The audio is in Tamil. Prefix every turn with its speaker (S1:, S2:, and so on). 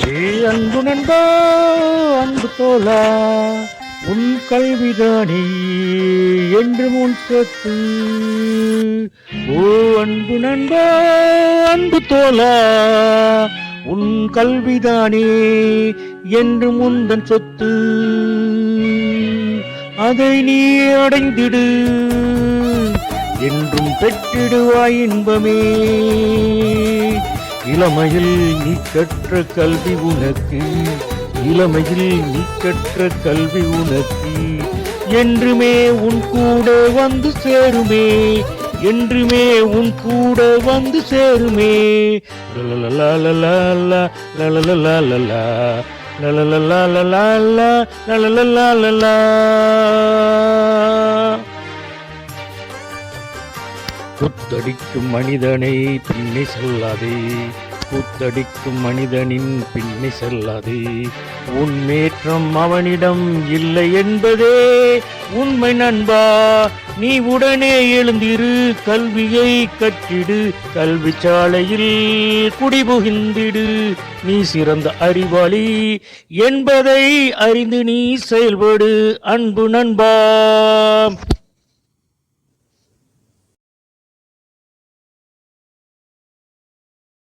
S1: அன்பு நண்பா, அன்பு தோழா, உன் கல்விதானே என்று முன் சொத்து. ஓ அன்பு நண்பா, அன்பு தோழா, உன் கல்விதானே என்று முந்தன் சொத்து. அதை நீ அடைந்திடு, என்றும் பெற்றிடுவாய் இன்பமே. இளமையில் நீ கற்ற கல்வி உனக்கு, இளமையில் நீ கற்ற கல்வி உனக்கு என்றுமே உன் கூட வந்து சேருமே, என்றுமே உன் கூட வந்து சேருமே. லலலலலலலா, லலலலலலா, லலலலலலலா, லலலலலலா. குத்தடிக்கும் மனிதனை பின்னே செல்லாதே, குத்தடிக்கும் மனிதனின் பின்னே செல்லாதே. உன்மேற்றம் அவனிடம் இல்லை என்பதே உண்மை நண்பா. நீ உடனே எழுந்திரு, கல்வியை கற்றிடு, கல்வி சாலையில் குடிபுகிந்திடு. நீ சிறந்த அறிவாளி என்பதை அறிந்து நீ செயல்படு அன்பு நண்பா.